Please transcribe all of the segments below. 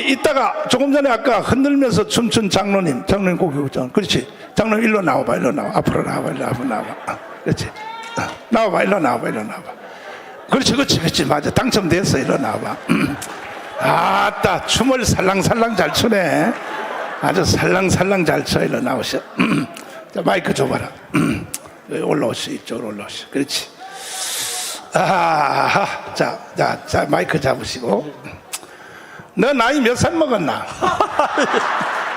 이따가 조금 전에 아까 흔들면서 춤춘 장로님 고개 굽잖아. 그렇지. 장로님 일로 나와봐. 일로 나와. 앞으로 나와봐. 일로 앞으로 나와봐. 그렇지. 나와봐. 일로 나와봐. 일로 나와봐. 그렇지. 맞아. 당첨됐어. 일로 나와봐. 아따, 춤을 살랑살랑 잘 추네. 아주 살랑살랑 잘 춰. 일로 나오셔. 자, 마이크 줘봐라. 올라오시. 이쪽으로 오시. 그렇지. 자, 마이크 잡으시고. 너 나이 몇 살 먹었나?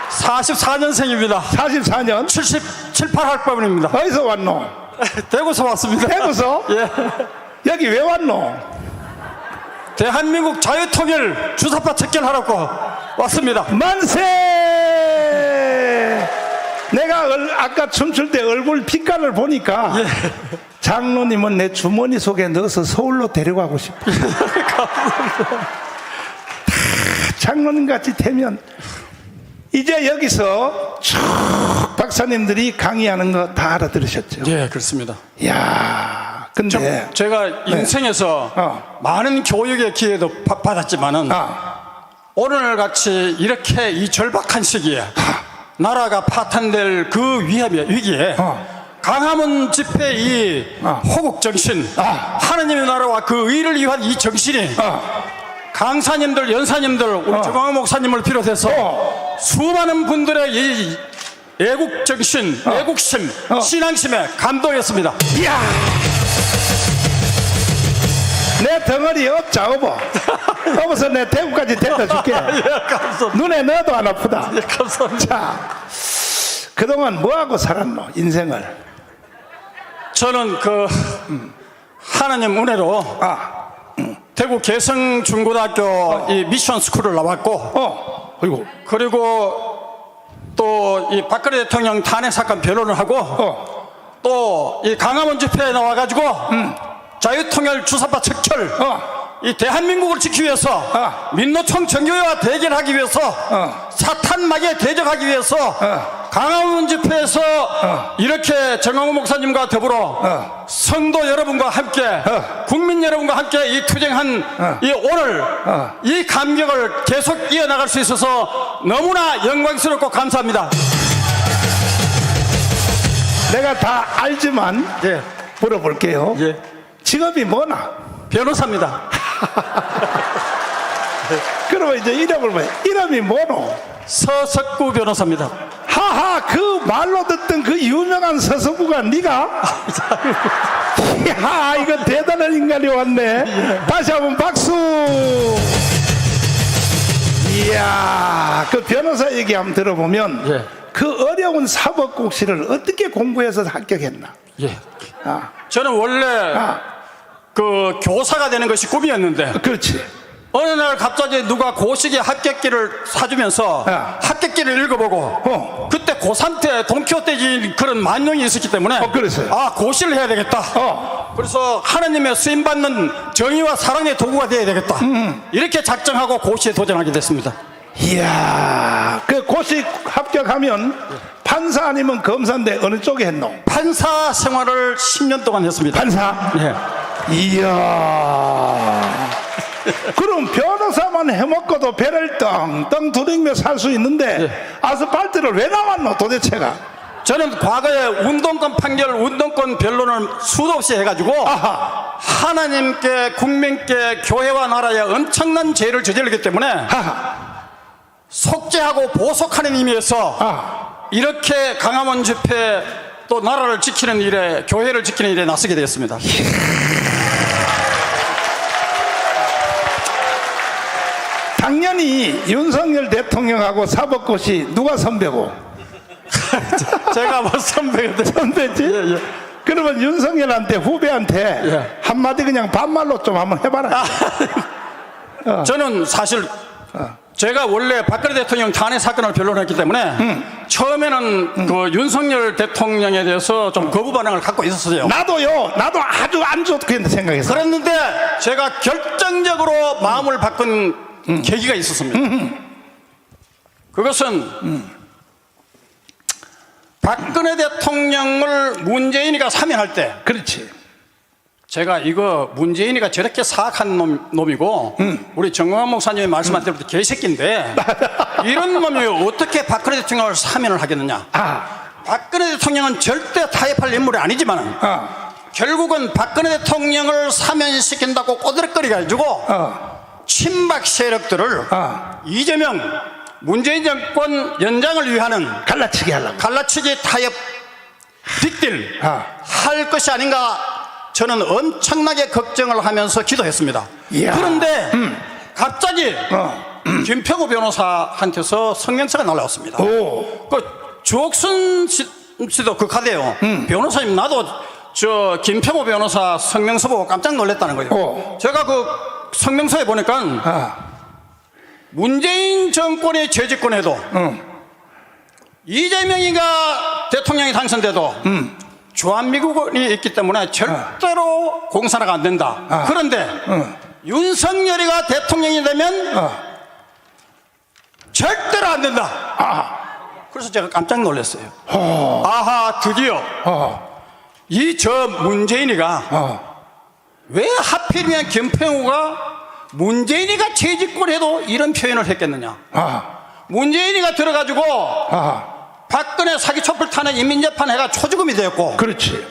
44년생입니다. 44년? 77, 8학번입니다. 어디서 왔노? 대구에서 왔습니다. 대구서? 예. 여기 왜 왔노? 대한민국 자유통일 주사파 척결하라고 왔습니다. 만세! 내가 아까 춤출 때 얼굴 빛깔을 보니까 장로님은 내 주머니 속에 넣어서 서울로 데려가고 싶어. 장로님 같이 되면 이제 여기서 쭉 박사님들이 강의하는 거 다 알아들으셨죠? 예, 그렇습니다. 이야, 근데 제가 인생에서 많은 교육의 기회도 받았지만은 오늘 같이 이렇게 이 절박한 시기에 나라가 파탄될 그 위기에 강화문 집회 이 호국 정신, 하느님의 나라와 그 의를 위한 이 정신이 강사님들, 연사님들, 우리 조광호 목사님을 비롯해서 수많은 분들의 이 애국 정신, 애국심, 신앙심에 감동했습니다. 이야, 내 덩어리 업자 업어. 업어서 내 대구까지 데려다 줄게. 예, 감사합니다. 눈에 넣어도 안 아프다. 예, 감사합니다. 자, 그동안 뭐하고 살았노, 인생을? 저는 그 하나님 은혜로 대구 개성중고등학교 이 미션 스쿨을 나왔고, 어이구. 그리고 또 이 박근혜 대통령 탄핵 사건 변론을 하고, 또 이 강화문 집회에 나와가지고 자유통일 주사파 척결, 이 대한민국을 지키기 위해서 민노총 정교회와 대결하기 위해서 사탄막에 대적하기 위해서 강화문 집회에서 이렇게 정광훈 목사님과 더불어 성도 여러분과 함께 국민 여러분과 함께 이 투쟁한 이 오늘 이 감격을 계속 이어나갈 수 있어서 너무나 영광스럽고 감사합니다. 내가 다 알지만 예. 물어볼게요. 예. 직업이 뭐나? 변호사입니다. 그러면 이제 이름을 뭐? 이름이 뭐노? 서석구 변호사입니다. 하하, 그 말로 듣던 그 유명한 서석구가 네가? 이야, 이거 대단한 인간이 왔네. 다시 한번 박수. 이야, 그 변호사 얘기 한번 들어보면 예. 그 어려운 사법고시를 어떻게 공부해서 합격했나? 예. 아, 저는 원래 그 교사가 되는 것이 꿈이었는데, 그렇지. 어느 날 갑자기 누가 고시계 합격기를 사주면서 합격기를 읽어보고 그때 고3 때 돈키호테인 그런 만용이 있었기 때문에 그랬어요. 아, 고시를 해야 되겠다. 그래서 하나님의 쓰임받는 정의와 사랑의 도구가 되어야 되겠다. 이렇게 작정하고 고시에 도전하게 됐습니다. 이야, 그 고시 합격하면 판사 아니면 검사인데 어느 쪽에 했노? 판사 생활을 10년 동안 했습니다. 판사? 예. 이야, 그럼 변호사만 해먹고도 배를 떵떵 두르며 살 수 있는데 아스팔트를 왜 나왔노 도대체가? 저는 과거에 운동권 판결, 운동권 변론을 수도 없이 해가지고 하나님께, 국민께, 교회와 나라에 엄청난 죄를 저질렀기 때문에 속죄하고 보속하는 의미에서 이렇게 강화문 집회 또 나라를 지키는 일에, 교회를 지키는 일에 나서게 되었습니다. 당연히 윤석열 대통령하고 사법고시 누가 선배고? 제가 뭐 선배가 선배지? 예, 예. 그러면 윤석열한테, 후배한테 예. 한마디 그냥 반말로 좀 한번 해봐라. 저는 사실 제가 원래 박근혜 대통령 탄핵 사건을 변론했기 때문에 처음에는 그 윤석열 대통령에 대해서 좀 거부 반응을 갖고 있었어요. 나도요. 나도 아주 안 좋게 생각했어. 그랬는데 제가 결정적으로 마음을 바꾼 계기가 있었습니다. 그것은 박근혜 대통령을 문재인이가 사면할 때 그렇지. 제가 이거 문재인이가 저렇게 사악한 놈이고 우리 정광훈 목사님이 말씀한 대로 개새끼인데 이런 놈이 어떻게 박근혜 대통령을 사면을 하겠느냐. 박근혜 대통령은 절대 타협할 인물이 아니지만 결국은 박근혜 대통령을 사면시킨다고 꼬드락거려가지고 친박 세력들을 이재명 문재인 정권 연장을 위하는 갈라치기 하려고. 갈라치기 타협 빅딜 할 것이 아닌가 저는 엄청나게 걱정을 하면서 기도했습니다. 이야. 그런데 갑자기 김평우 변호사한테서 성명서가 날라왔습니다. 오. 그 주옥순 씨도 극하대요. 변호사님 나도 저 김평우 변호사 성명서 보고 깜짝 놀랐다는 거죠. 제가 그 성명서에 보니까 문재인 정권의 재집권에도 이재명이가 대통령이 당선돼도 주한미군이 있기 때문에 절대로 공산화가 안 된다. 그런데 윤석열이가 대통령이 되면 절대로 안 된다. 그래서 제가 깜짝 놀랐어요. 아하, 드디어 이 저 문재인이가 왜 하필이면 김평우가 문재인이가 재집권해도 이런 표현을 했겠느냐. 문재인이가 들어가지고 박근혜 사기 촛불 탄핵 인민재판 해가 초주금이 되었고, 그렇지.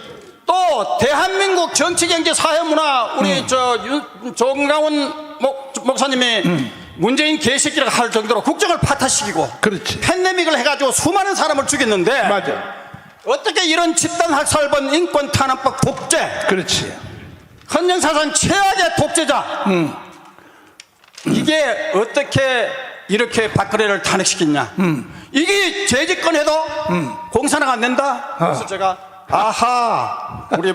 또 대한민국 정치 경제 사회 문화 우리 정강훈 목사님이 문재인 개새끼라고 할 정도로 국정을 파탄시키고, 그렇지. 팬데믹을 해가지고 수많은 사람을 죽였는데 맞아. 어떻게 이런 집단 학살범 인권 탄압법 독재, 그렇지. 헌정사상 최악의 독재자, 이게 어떻게 이렇게 박근혜를 탄핵시켰냐. 이게 재집권해도 공산화가 안 된다. 그래서 제가 아하, 우리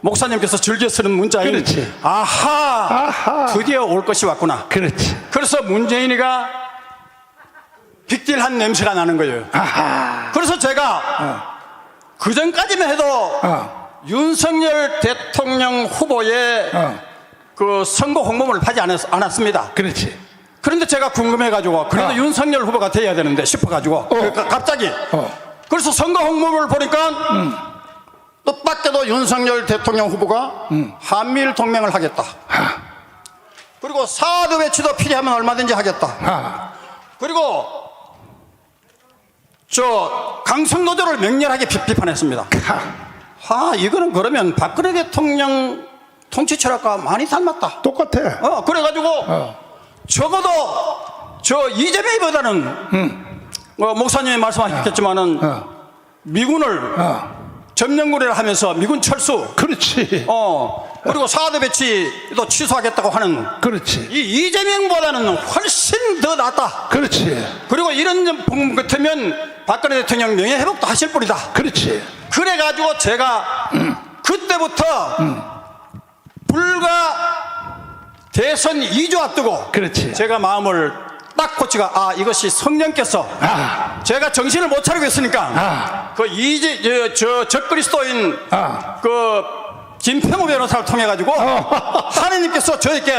목사님께서 즐겨 쓰는 문자인 그렇지. 아하, 드디어 올 것이 왔구나. 그렇지. 그래서 문재인이가 빅딜한 냄새가 나는 거예요. 그래서 제가 그 전까지만 해도 윤석열 대통령 후보의 그 선거 홍보를 하지 않았습니다. 그렇지. 그런데 제가 궁금해가지고 그래도 윤석열 후보가 돼야 되는데 싶어가지고 갑자기 그래서 선거 홍보를 보니까 뜻밖에도 윤석열 대통령 후보가 한미일 동맹을 하겠다. 그리고 사드 배치도 필요하면 얼마든지 하겠다. 그리고 저 강성노조를 맹렬하게 비판했습니다. 이거는 그러면 박근혜 대통령 통치 철학과 많이 닮았다. 똑같아. 그래가지고 적어도 저 이재명보다는 목사님이 말씀하셨겠지만은 미군을 점령군이라 하면서 미군 철수, 그렇지. 그리고 사드 배치도 취소하겠다고 하는, 그렇지. 이 이재명보다는 훨씬 더 낫다. 그렇지. 그리고 이런 부분 같으면 박근혜 대통령 명예회복도 하실 분이다. 그렇지. 그래가지고 제가 그때부터 불과 대선 2주 앞두고 그렇지. 제가 마음을 딱 고치가 이것이 성령께서 제가 정신을 못 차리고 있으니까 그 저 적그리스도인 그 김평우 변호사를 통해 가지고 하나님께서 저에게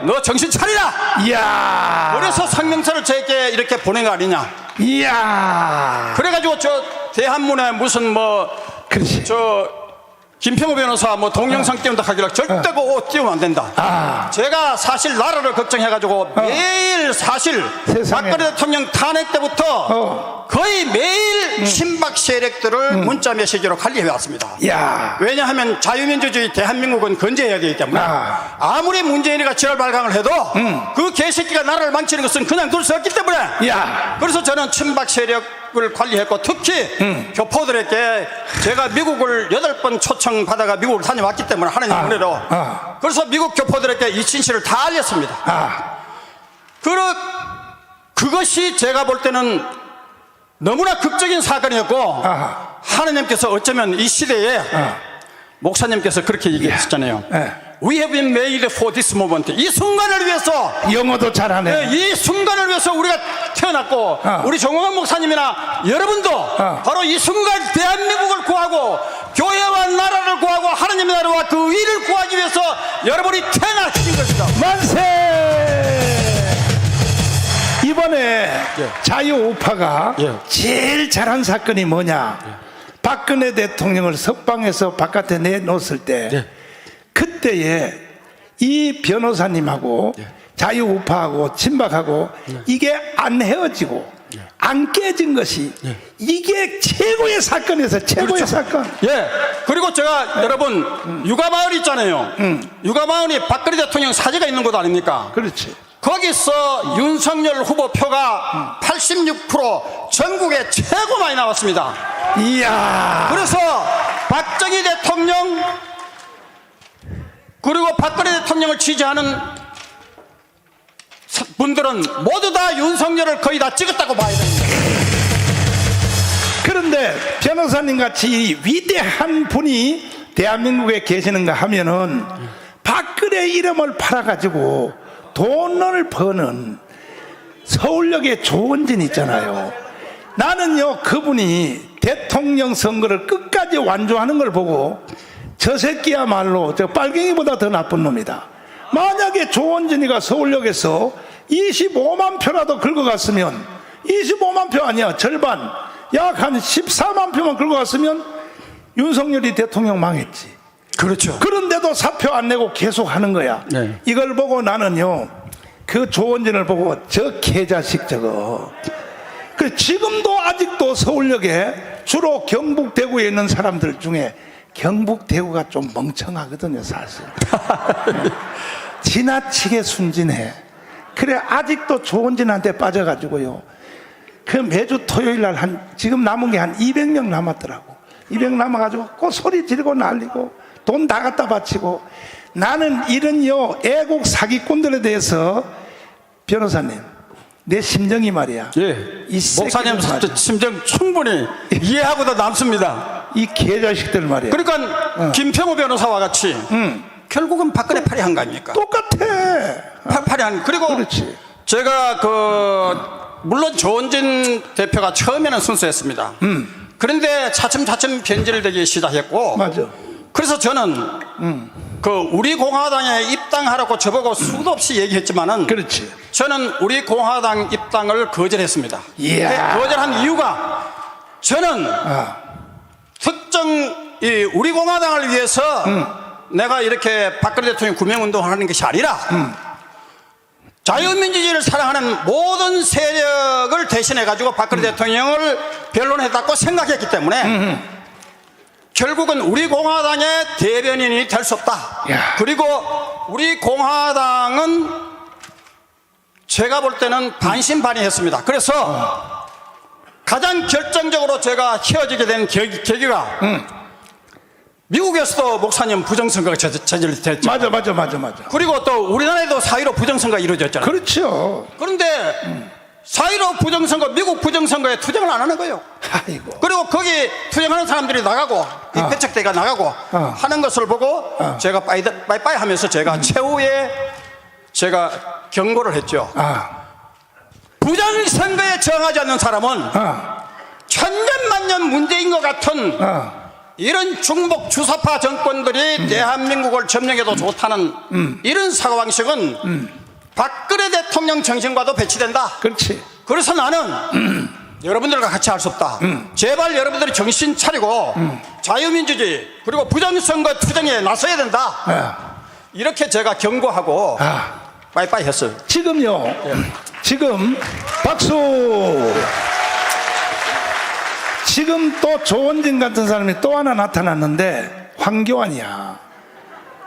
너 정신 차리라. 이야. 그래서 성명서를 저에게 이렇게 보낸 거 아니냐. 이야. 그래가지고 저 대한문에 무슨 그렇지. 김평우 변호사 동영상 띄운다 하길래 절대 그거 띄우면 안 된다. 제가 사실 나라를 걱정해가지고 매일 사실 세상에. 박근혜 대통령 탄핵 때부터 거의 매일 친박 세력들을 문자 메시지로 관리해 왔습니다. 야. 왜냐하면 자유민주주의 대한민국은 건재해야 되기 때문에 아무리 문재인이가 지랄 발광을 해도 그 개새끼가 나라를 망치는 것은 그냥 둘 수 없기 때문에 그래서 저는 친박 세력을 관리했고 특히 교포들에게 제가 미국을 8번 초청받아가 미국을 다녀왔기 때문에 하나님 은혜로 그래서 미국 교포들에게 이 진실을 다 알렸습니다. 그것이 제가 볼 때는 너무나 극적인 사건이었고 하나님께서 어쩌면 이 시대에 목사님께서 그렇게 얘기했잖아요. We have been made for this moment. 이 순간을 위해서, 영어도 잘하네. 이 순간을 위해서 우리가 태어났고 우리 정광훈 목사님이나 여러분도 바로 이 순간 대한민국을 구하고 교회와 나라를 구하고 하나님의 나라와 그 의를 구하기 위해서 여러분이 태어나신 것이다. 만세. 이번에 자유우파가 제일 잘한 사건이 뭐냐. 박근혜 대통령을 석방해서 바깥에 내놓았을 때 그때 그때에 이 변호사님하고 자유우파하고 친박하고 이게 안 헤어지고 안 깨진 것이 이게 최고의 사건에서 최고의 사건. 예. 그리고 제가 여러분 육아마을 있잖아요. 육아마을이 박근혜 대통령 사제가 있는 곳 아닙니까? 그렇지. 거기서 윤석열 후보 표가 86% 전국에 최고 많이 나왔습니다. 이야. 그래서 박정희 대통령 그리고 박근혜 대통령을 지지하는 분들은 모두 다 윤석열을 거의 다 찍었다고 봐야 됩니다. 그런데 변호사님 같이 이 위대한 분이 대한민국에 계시는가 하면은 박근혜 이름을 팔아가지고 돈을 버는 서울역의 조원진 있잖아요. 나는요 그분이 대통령 선거를 끝까지 완주하는 걸 보고 저 새끼야말로 저 빨갱이보다 더 나쁜 놈이다. 만약에 조원진이가 서울역에서 25만 표라도 긁어갔으면 25만 표 아니야 절반 약 한 14만 표만 긁어갔으면 윤석열이 대통령 망했지. 그렇죠. 그런데도 사표 안 내고 계속 하는 거야. 네. 이걸 보고 나는요 그 조원진을 보고 저 개자식 저거 그 지금도 아직도 서울역에 주로 경북 대구에 있는 사람들 중에 경북 대구가 좀 멍청하거든요 사실. 지나치게 순진해. 그래 아직도 조원진한테 빠져가지고요 그 매주 토요일 날 지금 남은 게 한 200명 남았더라고. 200 남아가지고 꼭 소리 지르고 난리고 돈 다 갖다 바치고. 나는 이런요 애국 사기꾼들에 대해서 변호사님 내 심정이 말이야. 예. 이 목사님 심정 충분히 이해하고도 남습니다. 이 개자식들 말이야. 그러니까 김평우 변호사와 같이 결국은 박근혜 팔이 한 거 아닙니까? 똑같아. 팔이 한. 그리고 그렇지. 제가 물론 조원진 대표가 처음에는 순수했습니다. 그런데 차츰차츰 변질되기 시작했고. 맞아. 그래서 저는 그 우리 공화당에 입당하라고 저보고 수도 없이 얘기했지만은 그렇지. 저는 우리 공화당 입당을 거절했습니다. 이야. 거절한 이유가 저는 특정 우리 공화당을 위해서 내가 이렇게 박근혜 대통령 구명운동을 하는 것이 아니라 자유민주주의를 사랑하는 모든 세력을 대신해 가지고 박근혜 대통령을 변론했다고 생각했기 때문에 결국은 우리 공화당의 대변인이 될 수 없다. 야. 그리고 우리 공화당은 제가 볼 때는 반신반의했습니다. 그래서 가장 결정적으로 제가 헤어지게 된 계기가 미국에서도 목사님 부정선거가 저질됐죠. 맞아. 그리고 또 우리나라에도 4.15 부정선거가 이루어졌잖아요. 그렇죠. 그런데 4.15 부정선거, 미국 부정선거에 투쟁을 안 하는 거예요. 아이고. 그리고 거기 투쟁하는 사람들이 나가고 이 배척대가 나가고 하는 것을 보고 제가 빠이빠이 하면서 제가 최후의 제가 경고를 했죠. 부정선거에 정하지 않는 사람은 천년만년 문제인 것 같은 이런 중복 주사파 정권들이 대한민국을 점령해도 좋다는 이런 사고방식은 박근혜 대통령 정신과도 배치된다. 그렇지. 그래서 나는 여러분들과 같이 할 수 없다. 제발 여러분들이 정신 차리고 자유민주주의 그리고 부정선거 투쟁에 나서야 된다. 이렇게 제가 경고하고 빠이빠이 했어요. 지금요. 지금 박수. 지금 또 조원진 같은 사람이 또 하나 나타났는데 황교안이야.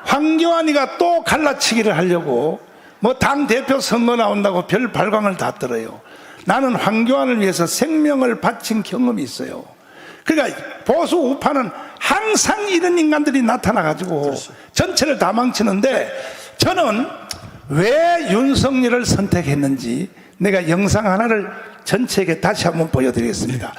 황교안이가 또 갈라치기를 하려고 뭐 당 대표 선거 나온다고 별 발광을 다 떨어요. 나는 황교안을 위해서 생명을 바친 경험이 있어요. 그러니까 보수 우파는 항상 이런 인간들이 나타나가지고 전체를 다 망치는데 저는 왜 윤석열을 선택했는지 내가 영상 하나를 전체에게 다시 한번 보여드리겠습니다.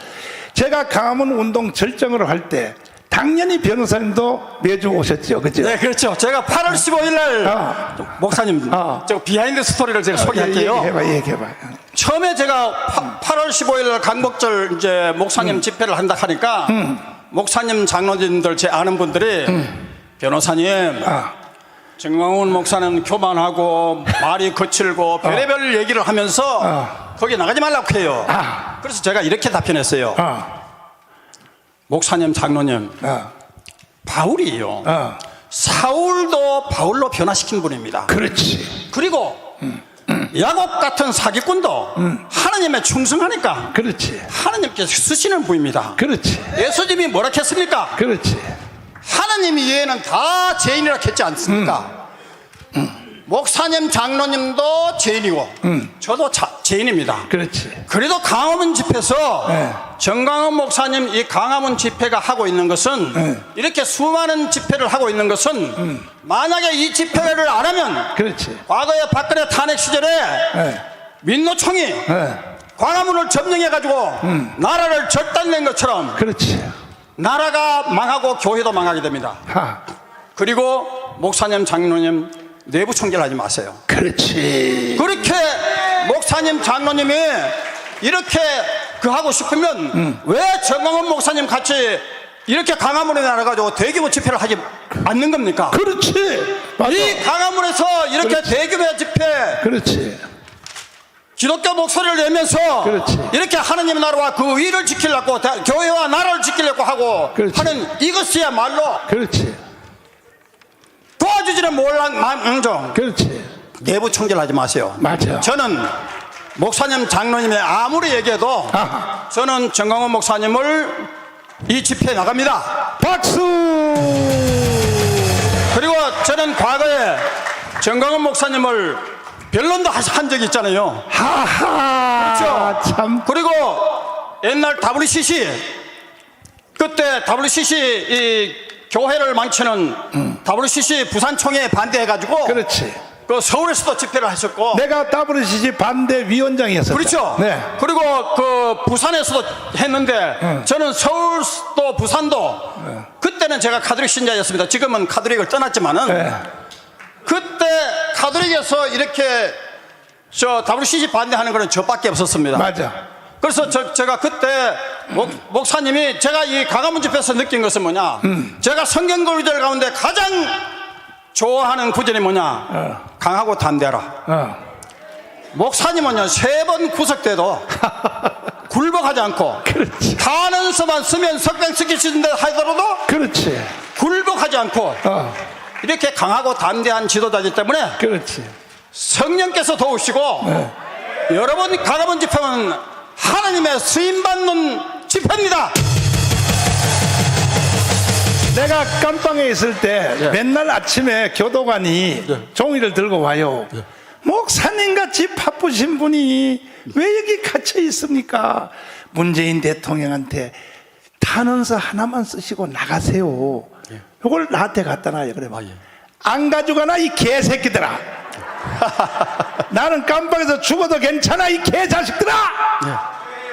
제가 강화문 운동 절정으로 할 때 당연히 변호사님도 매주 오셨죠, 그죠? 네, 그렇죠. 제가 8월 15일 날 목사님 저 비하인드 스토리를 제가 소개할게요. 얘기해봐. 처음에 제가 8월 15일 날 강복절 이제 목사님 집회를 한다 하니까 목사님 장로님들 제 아는 분들이 변호사님 정광훈 목사는 교만하고 말이 거칠고 별의별 얘기를 하면서 거기 나가지 말라고 해요. 그래서 제가 이렇게 답변했어요. 목사님 장로님 바울이요 사울도 바울로 변화시킨 분입니다. 그렇지. 그리고 야곱 같은 사기꾼도 하나님에 충성하니까 그렇지. 하나님께서 쓰시는 분입니다. 그렇지. 예수님이 뭐라 했습니까? 그렇지. 하나님 이외에는 다 죄인이라 했지 않습니까? 목사님, 장로님도 죄인이고 저도 죄인입니다. 그렇지. 그래도 강화문 집회에서 네. 정강원 목사님 이 강화문 집회가 하고 있는 것은 네. 이렇게 수많은 집회를 하고 있는 것은 만약에 이 집회를 안 하면 그렇지. 과거에 박근혜 탄핵 시절에 네. 민노총이 네. 광화문을 점령해가지고 나라를 절단낸 것처럼 그렇지. 나라가 망하고 교회도 망하게 됩니다. 하. 그리고 목사님, 장로님 내부 총질하지 마세요. 그렇지. 그렇게 목사님, 장로님이 이렇게 그 하고 싶으면 왜 정광훈 목사님 같이 이렇게 강화문에 나가가지고 대규모 집회를 하지 않는 겁니까? 그렇지. 맞아. 이 강화문에서 이렇게 그렇지. 대규모 집회 그렇지. 기독교 목소리를 내면서 그렇지. 이렇게 하나님 나라와 그 의를 지키려고 교회와 나라를 지키려고 하고 그렇지. 하는 이것이야말로 그렇지. 도와주지는 몰랑망정 그렇지. 내부 총질하지 마세요. 맞아. 저는 목사님, 장로님이 아무리 얘기해도 아하. 저는 정광훈 목사님을 이 집회에 나갑니다. 박수. 그리고 저는 과거에 정광훈 목사님을 변론도 한 적이 있잖아요. 하하. 그렇죠? 참. 그리고 옛날 WCC 그때 WCC 이 교회를 망치는 WCC 부산총회에 반대해가지고 그렇지. 그 서울에서도 집회를 하셨고 내가 WCC 반대 위원장이었었다. 그렇죠. 네. 그리고 그 부산에서도 했는데 저는 서울도 부산도 그때는 제가 카톨릭 신자였습니다. 지금은 카톨릭을 떠났지만은 네. 그때 카톨릭에서 이렇게 저 WCC 반대하는 거는 저밖에 없었습니다. 맞아. 그래서 제가 그때 목사님이 제가 이 강화문 집회에서 느낀 것은 뭐냐 제가 성경 구절 가운데 가장 좋아하는 구절이 뭐냐 강하고 담대하라. 목사님은요 3번 구속돼도 굴복하지 않고 그렇지. 탄원서만 쓰면 석방시키신다 하더라도 그렇지. 굴복하지 않고 이렇게 강하고 담대한 지도자이기 때문에 그렇지. 성령께서 도우시고 여러분 강화문 집회는 하나님의 수임받는 집회입니다. 내가 깜방에 있을 때 맨날 아침에 교도관이 종이를 들고 와요. 목사님같이 바쁘신 분이 왜 여기 갇혀 있습니까? 문재인 대통령한테 탄원서 하나만 쓰시고 나가세요. 이걸 나한테 갖다 놔요. 그래. 안 가져가나 이 개새끼들아. 나는 깜방에서 죽어도 괜찮아 이 개자식들아.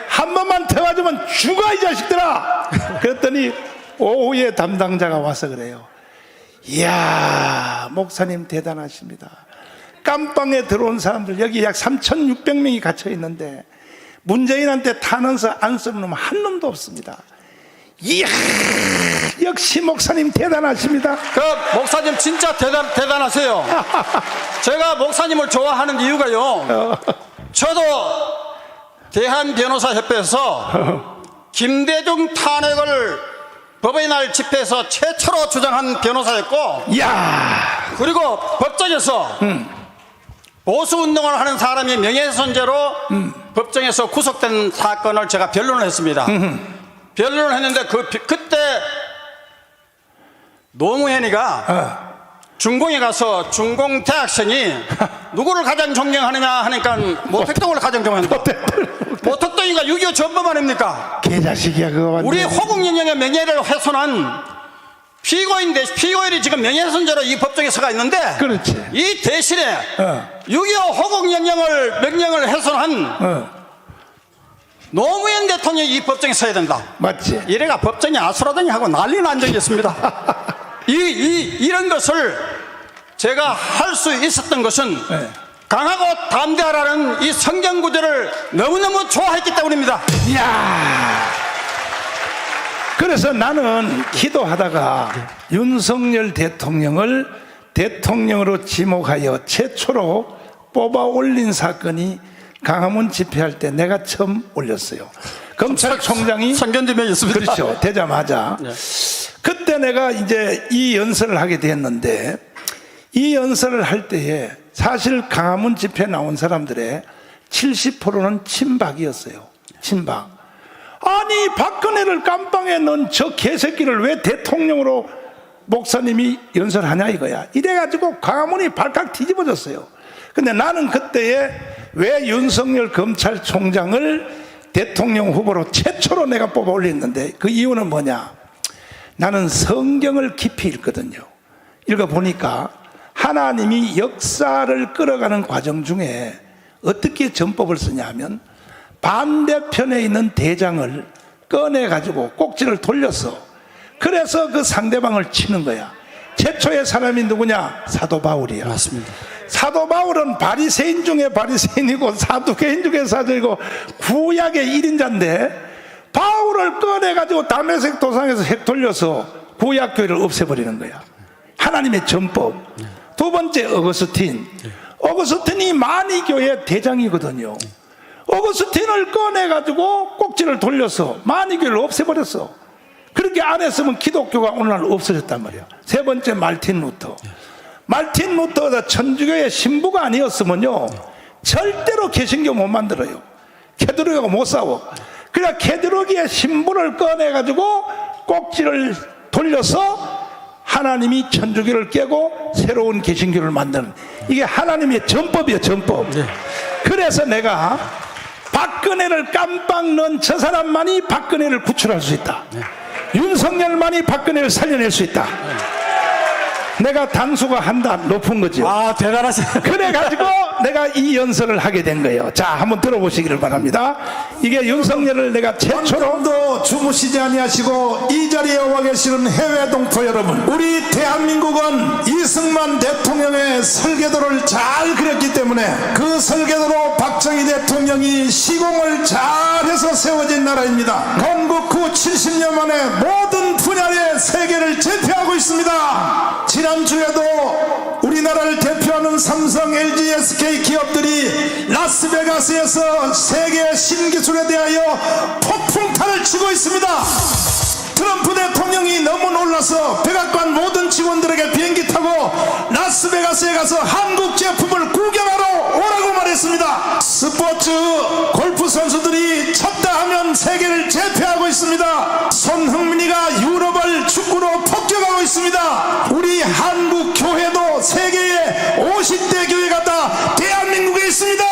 한 번만 더 맞으면 죽어 이 자식들아. 그랬더니 오후에 담당자가 와서 그래요. 이야 목사님 대단하십니다. 깜방에 들어온 사람들 여기 약 3,600명이 갇혀 있는데 문재인한테 탄원서 안 쓰는 놈 한 놈도 없습니다. 이야 역시 목사님 대단하십니다. 그 목사님 진짜 대단하세요. 제가 목사님을 좋아하는 이유가요 저도 대한변호사협회에서 김대중 탄핵을 법의 집회에서 최초로 주장한 변호사였고 이야 그리고 법정에서 보수운동을 하는 사람이 명예훼손죄로 법정에서 구속된 사건을 제가 변론을 했습니다. 변론을 했는데 그때 노무현이가 중공에 가서 중공 대학생이 누구를 가장 존경하느냐 하니까 모택동을 가장 존경한다. 모택동이가 6.25 전범 아닙니까? 개자식이야 그거 완전. 우리 호국연령의 명예를 훼손한 피고인이 지금 명예훼손죄로 이 법정에 서가 있는데 그렇지. 이 대신에 6.25 호국연령을 훼손한 노무현 대통령이 이 법정에 서야 된다. 맞지. 이래가 법정에 아수라장이 하고 난리 난 적이 있습니다. 이런 것을 제가 할 수 있었던 것은 강하고 담대하라는 이 성경 구절을 너무너무 좋아했기 때문입니다. 이야 그래서 나는 기도하다가 윤석열 대통령을 대통령으로 지목하여 최초로 뽑아 올린 사건이 강화문 집회할 때 내가 처음 올렸어요. 검찰총장이 선견점에 있습니다. 그렇죠. 되자마자 네. 그때 내가 이제 이 연설을 하게 됐는데 이 연설을 할 때에 사실 광화문 집회에 나온 사람들의 70%는 친박이었어요. 친박. 아니 박근혜를 깜빵에 넣은 저 개새끼를 왜 대통령으로 목사님이 연설하냐 이거야. 이래가지고 광화문이 발칵 뒤집어졌어요. 근데 나는 그때에 왜 윤석열 검찰총장을 대통령 후보로 최초로 내가 뽑아 올렸는데 그 이유는 뭐냐. 나는 성경을 깊이 읽거든요. 읽어보니까 하나님이 역사를 끌어가는 과정 중에 어떻게 전법을 쓰냐 하면 반대편에 있는 대장을 꺼내가지고 꼭지를 돌렸어. 그래서 그 상대방을 치는 거야. 최초의 사람이 누구냐? 사도 바울이야. 맞습니다. 사도 바울은 바리새인 중에 바리새인이고 사두개인 중에 사두이고 구약의 1인자인데 바울을 꺼내가지고 다메섹 도상에서 핵 돌려서 구약교회를 없애버리는 거야. 하나님의 전법. 두 번째 어거스틴. 어거스틴이 마니교회 대장이거든요. 어거스틴을 꺼내가지고 꼭지를 돌려서 마니교회를 없애버렸어. 그렇게 안 했으면 기독교가 오늘날 없어졌단 말이야. 세 번째 마틴 루터. 마틴 루터가 천주교의 신부가 아니었으면요 절대로 개신교 못 만들어요. 캐드로기하고 못 싸워. 그러니까 캐드로기의 신부를 꺼내가지고 꼭지를 돌려서 하나님이 천주교를 깨고 새로운 개신교를 만드는 이게 하나님의 전법이에요. 전법. 그래서 내가 박근혜를 깜빵 넣은 저 사람만이 박근혜를 구출할 수 있다. 윤석열만이 박근혜를 살려낼 수 있다. 내가 단수가 한단 높은 거죠. 아, 대단하세요. 그래가지고 내가 이 연설을 하게 된 거예요. 자, 한번 들어보시기를 바랍니다. 이게 윤석열을 내가 최초로 도 주무시지 아니하시고 이 자리에 와 계시는 해외 동포 여러분, 우리 대한민국은 이승만 대통령의 설계도를 잘 그렸기 때문에 그 설계도로 박정희 대통령이 시공을 잘해서 세워진 나라입니다. 건국 후 70년 만에 모든 분야의 세계를 제패하고 있습니다. 지난주에도 우리나라를 대표하는 삼성, LG, SK 기업들이 라스베가스에서 세계 신기술에 대하여 폭풍탄을 치고 있습니다. 트럼프 대통령이 너무 놀라서 백악관 모든 직원들에게 비행기 타고 라스베가스에 가서 한국 제품을 구경하러 오라고 말했습니다. 스포츠 골프 선수들이 쳤다 하면 세계를 제패하고 있습니다. 손흥민이가 유럽을 축구로 폭격하고 있습니다. 우리 한국 교회도 세계의 50대 교회가 다 대한민국에 있습니다.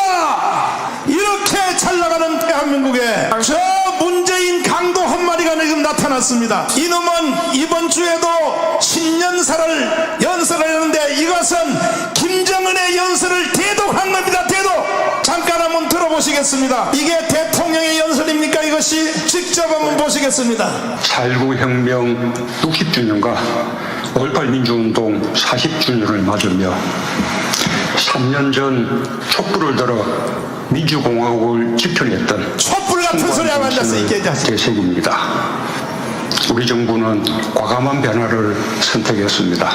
이렇게 잘 나가는 대한민국에 저 문재인 강도 한 마리가 지금 나타났습니다. 이놈은 이번 주에도 신년사를 연설을 했는데 이것은 김정은의 연설을 대독한 겁니다. 대독. 잠깐 한번 들어보시겠습니다. 이게 대통령의 연설입니까? 이것이 직접 한번 보시겠습니다. 4.19 혁명 60주년과 5.18 민주운동 40주년을 맞으며 3년 전 촛불을 들어 민주공화국을 지켜냈던 촛불 같은 소리 하고 앉아서 있게 해야지. 되새깁니다. 우리 정부는 과감한 변화를 선택했습니다.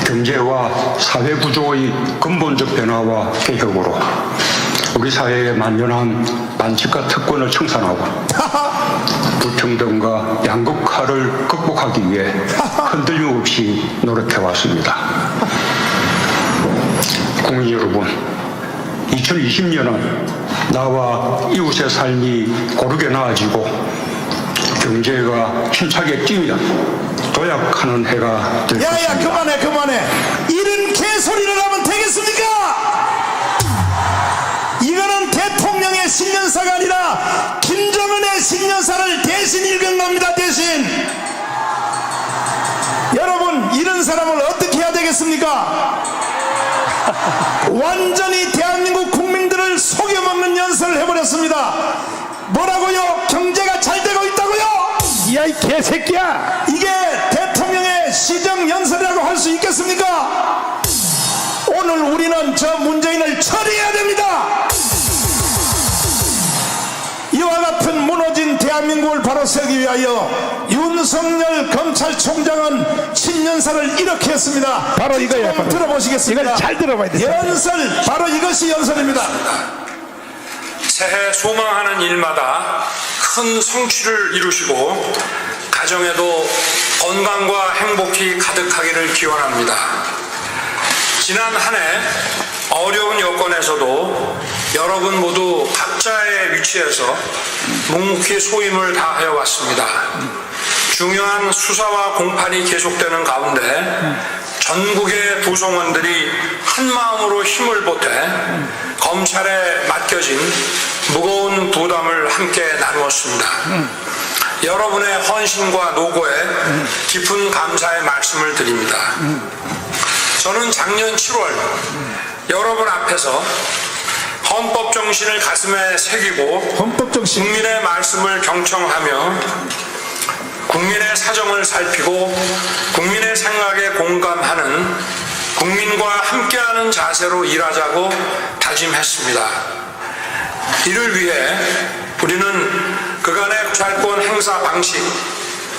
경제와 사회 구조의 근본적 변화와 개혁으로 우리 사회에 만연한 반칙과 특권을 청산하고 불평등과 양극화를 극복하기 위해 흔들림 없이 노력해왔습니다. 국민 여러분, 2020년은 나와 이웃의 삶이 고르게 나아지고 경제가 힘차게 뛰면 도약하는 해가 될 것입니다. 야야 그만해. 이런 개소리를 하면 되겠습니까? 이거는 대통령의 신년사가 아니라 김정은의 신년사를 대신 읽은 겁니다. 대신. 여러분, 이런 사람을 어떻게 해야 되겠습니까? 완전히 대한민국 국민들을 속여먹는 연설을 해버렸습니다. 뭐라고요? 경제가 잘 되고 있다고요? 야 이 개새끼야. 이게 대통령의 시정연설이라고 할 수 있겠습니까? 오늘 우리는 저 문재인을 처리해야 됩니다. 이와 같은 무너진 대한민국을 바로 세우기 위하여 윤석열 검찰총장은 신년사를 이렇게 했습니다. 바로 이거야. 바로. 들어보시겠습니다. 이걸 잘 들어봐야 돼. 연설, 바로 이것이 연설입니다. 새해 소망하는 일마다 큰 성취를 이루시고 가정에도 건강과 행복이 가득하기를 기원합니다. 지난 한 해 어려운 여건에서도 여러분 모두 각자의 위치에서 묵묵히 소임을 다하여 왔습니다. 중요한 수사와 공판이 계속되는 가운데 전국의 구성원들이 한마음으로 힘을 보태 검찰에 맡겨진 무거운 부담을 함께 나누었습니다. 여러분의 헌신과 노고에 깊은 감사의 말씀을 드립니다. 저는 작년 7월 여러분 앞에서 헌법 정신을 가슴에 새기고 헌법 정신. 국민의 말씀을 경청하며 국민의 사정을 살피고 국민의 생각에 공감하는 국민과 함께하는 자세로 일하자고 다짐했습니다. 이를 위해 우리는 그간의 검찰권 행사 방식,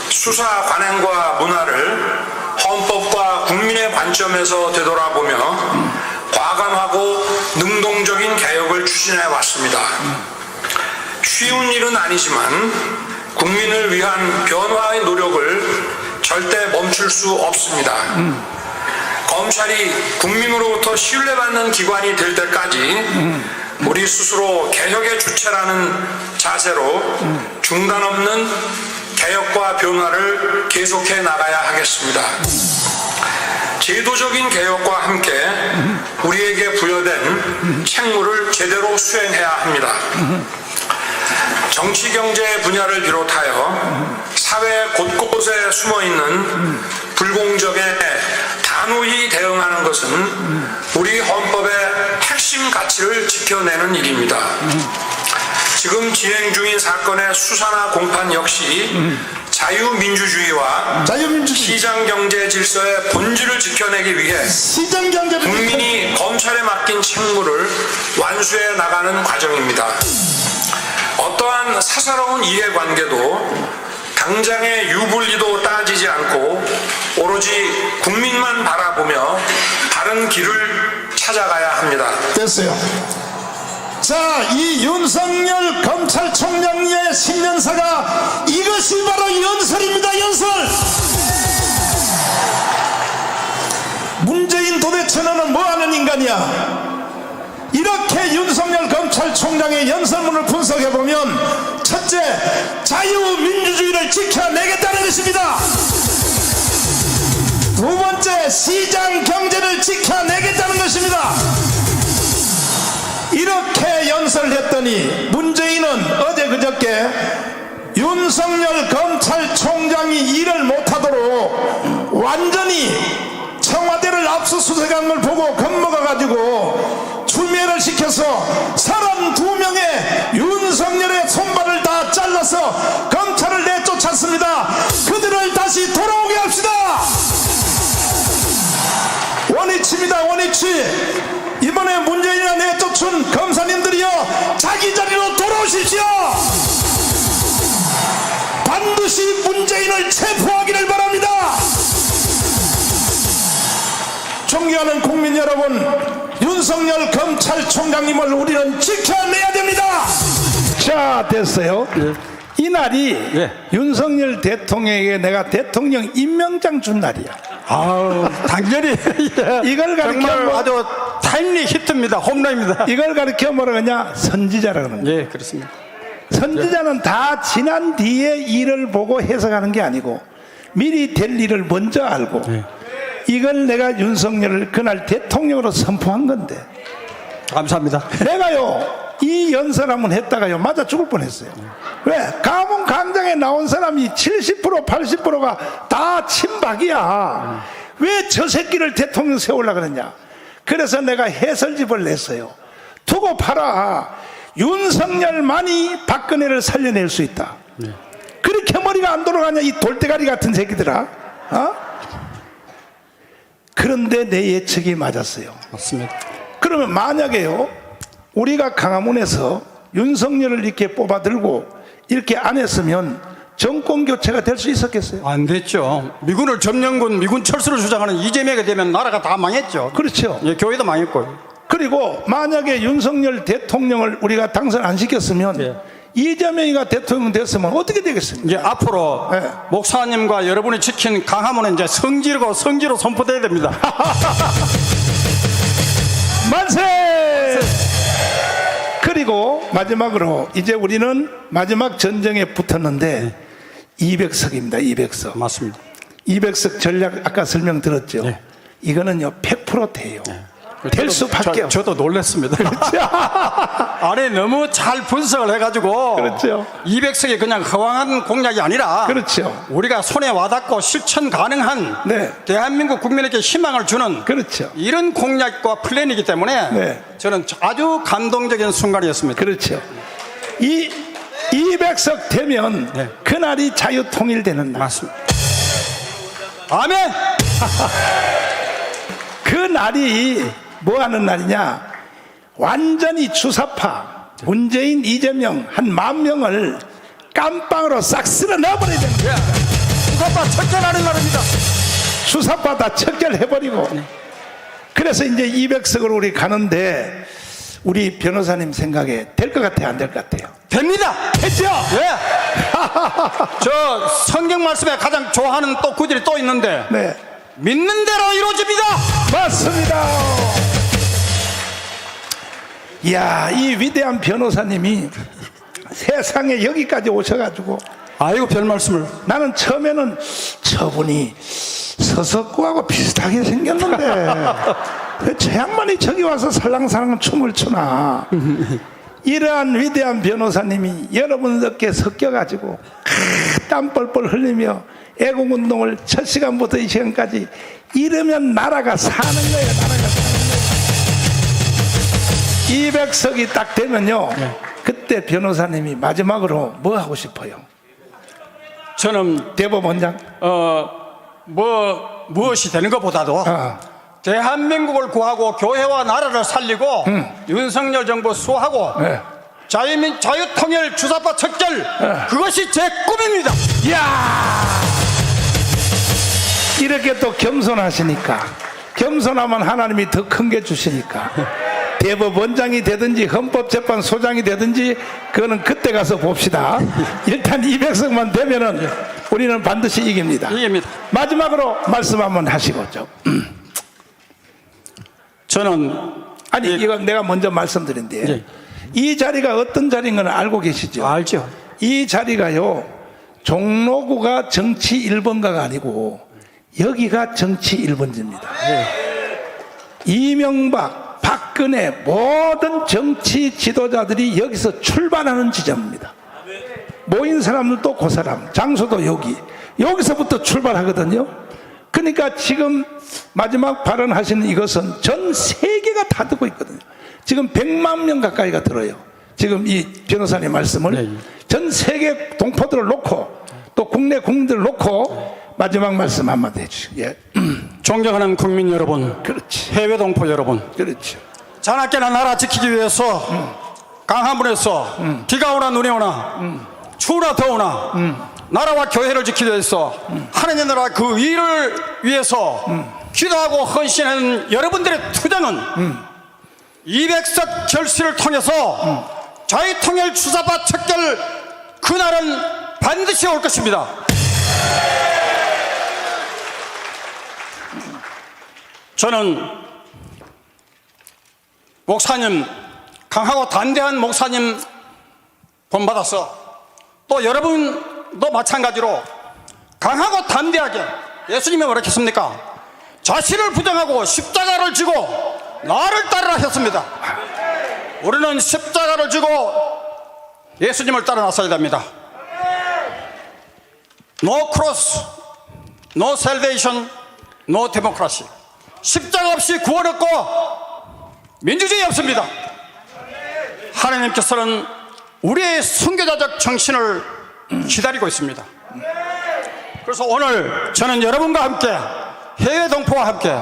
수사 관행과 문화를 헌법과 국민의 관점에서 되돌아보며 과감하고 능동적인 개혁을 추진해 왔습니다. 쉬운 일은 아니지만 국민을 위한 변화의 노력을 절대 멈출 수 없습니다. 검찰이 국민으로부터 신뢰받는 기관이 될 때까지 우리 스스로 개혁의 주체라는 자세로 중단 없는 개혁과 변화를 계속해 나가야 하겠습니다. 제도적인 개혁과 함께 우리에게 부여된 책무를 제대로 수행해야 합니다. 정치 경제 분야를 비롯하여 사회 곳곳에 숨어있는 불공정에 단호히 대응하는 것은 우리 헌법의 핵심 가치를 지켜내는 일입니다. 지금 진행 중인 사건의 수사나 공판 역시 자유민주주의와 시장경제 질서의 본질을 지켜내기 위해 국민이 검찰에 맡긴 책무를 완수해 나가는 과정입니다. 어떠한 사사로운 이해관계도 당장의 유불리도 따지지 않고 오로지 국민만 바라보며 바른 길을 찾아가야 합니다. 됐어요. 자, 이 윤석열 검찰총장의 신년사가 이것이 바로 연설입니다. 연설. 문재인 도대체 너는 뭐하는 인간이야? 이렇게 윤석열 검찰총장의 연설문을 분석해보면 첫째, 자유민주주의를 지켜내겠다는 것입니다. 두 번째, 시장경제를 지켜내겠다는 것입니다. 이렇게 연설했더니 문재인은 어제 그저께 윤석열 검찰총장이 일을 못하도록 완전히 청와대를 압수수색한 걸 보고 겁먹어가지고 추미애를 시켜서 32명의 윤석열의 손발을 다 잘라서 검찰을 내쫓았습니다. 그들을 다시 돌아오게 합시다. 원위치입니다. 원위치. 이번에 문재인이 내쫓은 검사님들이요, 자기 자리로 돌아오십시오. 반드시 문재인을 체포하기를 바랍니다. 존경하는 국민 여러분, 윤석열 검찰총장님을 우리는 지켜내야 됩니다. 자, 됐어요. 이날이 윤석열 대통령에게 내가 대통령 임명장 준 날이야. 아우, 당연히 이걸 가리켜 정말 아주 타임리 히트입니다. 홈런입니다. 이걸 가리켜 뭐라 그러냐? 선지자라 그러는 거야. 예, 그렇습니다. 선지자는 다 지난 뒤에 일을 보고 해석하는 게 아니고 미리 될 일을 먼저 알고 이걸 내가 윤석열을 그날 대통령으로 선포한 건데, 감사합니다. 내가요 이 연설 한번 했다가요 맞아 죽을 뻔했어요. 왜? 가문 광장에 나온 사람이 70% 80%가 다 친박이야. 왜 저 새끼를 대통령 세우려고 그러냐. 그래서 내가 해설집을 냈어요. 두고 봐라. 윤석열만이 박근혜를 살려낼 수 있다. 그렇게 머리가 안 돌아가냐 이 돌대가리 같은 새끼들아. 어? 그런데 내 예측이 맞았어요. 맞습니다. 그러면 만약에요 우리가 강화문에서 윤석열을 이렇게 뽑아들고 이렇게 안 했으면 정권 교체가 될 수 있었겠어요? 안 됐죠. 미군을 점령군, 미군 철수를 주장하는 이재명이 되면 나라가 다 망했죠. 그렇죠. 예, 교회도 망했고. 그리고 만약에 윤석열 대통령을 우리가 당선 안 시켰으면 예. 이재명이가 대통령 됐으면 어떻게 되겠습니까? 이제 앞으로 네. 목사님과 여러분이 지킨 강화문은 이제 성지로 선포돼야 됩니다. 만세! 그리고 마지막으로 이제 우리는 마지막 전쟁에 붙었는데 200석입니다. 200석. 맞습니다. 200석 전략 아까 설명 들었죠? 네. 이거는요 100% 돼요. 될 수밖에 없어요. 저도 놀랐습니다. 아니 너무 잘 분석을 해가지고 그렇죠. 200석이 그냥 허황한 공약이 아니라 그렇죠. 우리가 손에 와닿고 실천 가능한 네. 대한민국 국민에게 희망을 주는 그렇죠. 이런 공약과 플랜이기 때문에 네. 저는 아주 감동적인 순간이었습니다. 그렇죠. 이 200석 되면 네. 그날이 자유통일되는 날. 맞습니다. 아멘. 그 날이 뭐 하는 날이냐? 완전히 주사파 문재인 이재명 한 10,000명을 깜빵으로 싹 쓸어 넣어버려야 됩니다. 주사파 척결하는 날입니다. 주사파 다 척결해버리고. 그래서 이제 200석으로 우리 가는데 우리 변호사님 생각에 될 것 같아요? 안 될 것 같아요? 됩니다. 했죠? 예. 저 성경 말씀에 가장 좋아하는 또 구절이 또 있는데 네. 믿는 대로 이루어집니다. 맞습니다. 이야, 이 위대한 변호사님이 세상에 여기까지 오셔가지고 아이고 별 말씀을. 나는 처음에는 저분이 서석구하고 비슷하게 생겼는데 왜 저 양반이 저기 와서 살랑살랑 춤을 추나. 이러한 위대한 변호사님이 여러분들께 섞여가지고 땀 뻘뻘 흘리며 애국운동을 첫 시간부터 이 시간까지 이러면 나라가 사는 거예요. 나라가 사는 거예요. 200석이 딱 되면요 그때 변호사님이 마지막으로 뭐 하고 싶어요? 저는 대법원장? 무엇이 되는 것보다도 대한민국을 구하고 교회와 나라를 살리고 윤석열 정부 수호하고 네. 자유통일 주사파 척결 그것이 제 꿈입니다. 이야, 이렇게 또 겸손하시니까, 겸손하면 하나님이 더 큰 게 주시니까 대법원장이 되든지 헌법재판소장이 되든지 그거는 그때 가서 봅시다. 일단 200석만 되면은 우리는 반드시 이깁니다. 이깁니다. 마지막으로 말씀 한번 하시고 좀. 저는 아니 이거 내가 먼저 말씀드린데 예. 이 자리가 어떤 자리인 건 알고 계시죠? 알죠. 이 자리가요 종로구가 정치 1번가가 아니고 여기가 정치 1번지입니다. 이명박, 박근혜 모든 정치 지도자들이 여기서 출발하는 지점입니다. 모인 사람들도 그 사람, 장소도 여기서부터 출발하거든요. 그러니까 지금 마지막 발언하시는 이것은 전 세계가 다 듣고 있거든요. 지금 100만 명 가까이가 들어요. 지금 이 변호사님 말씀을 네. 전 세계 동포들을 놓고 또 국내 국민들을 놓고 마지막 말씀 한마디 해주시죠. 예. 존경하는 국민 여러분, 그렇지. 해외 동포 여러분, 그렇죠. 자나깨나 나라 지키기 위해서 강화문에서 비가 오나 눈이 오나 추우나 더우나 나라와 교회를 지키기 위해서 하나님의 나라 그 일을 위해서 기도하고 헌신하는 여러분들의 투쟁은 200석 결실을 통해서 자유통일 주사파 척결 그날은 반드시 올 것입니다. 저는 목사님, 강하고 단대한 목사님 본받아서 또 여러분도 마찬가지로 강하고 단대하게 예수님이 뭐라 했습니까? 자신을 부정하고 십자가를 지고 나를 따르라 했습니다. 우리는 십자가를 지고 예수님을 따라 나서야 됩니다. No cross, no salvation, no democracy. 십자가 없이 구원 없고 민주주의 없습니다. 하나님께서는 우리의 선교자적 정신을 기다리고 있습니다. 그래서 오늘 저는 여러분과 함께 해외 동포와 함께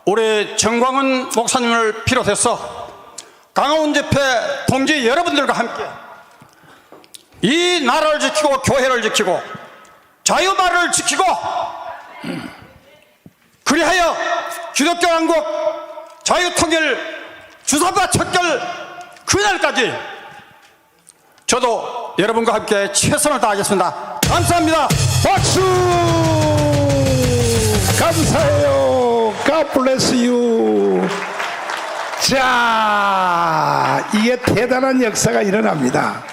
우리 정광훈 목사님을 비롯해서 강화문 집회 동지 여러분들과 함께 이 나라를 지키고 교회를 지키고 자유마를 지키고 그리하여 기독교 왕국 자유통일 주사파 척결 그날까지 저도 여러분과 함께 최선을 다하겠습니다. 감사합니다. 박수! 감사해요. God bless you. 자, 이게 대단한 역사가 일어납니다.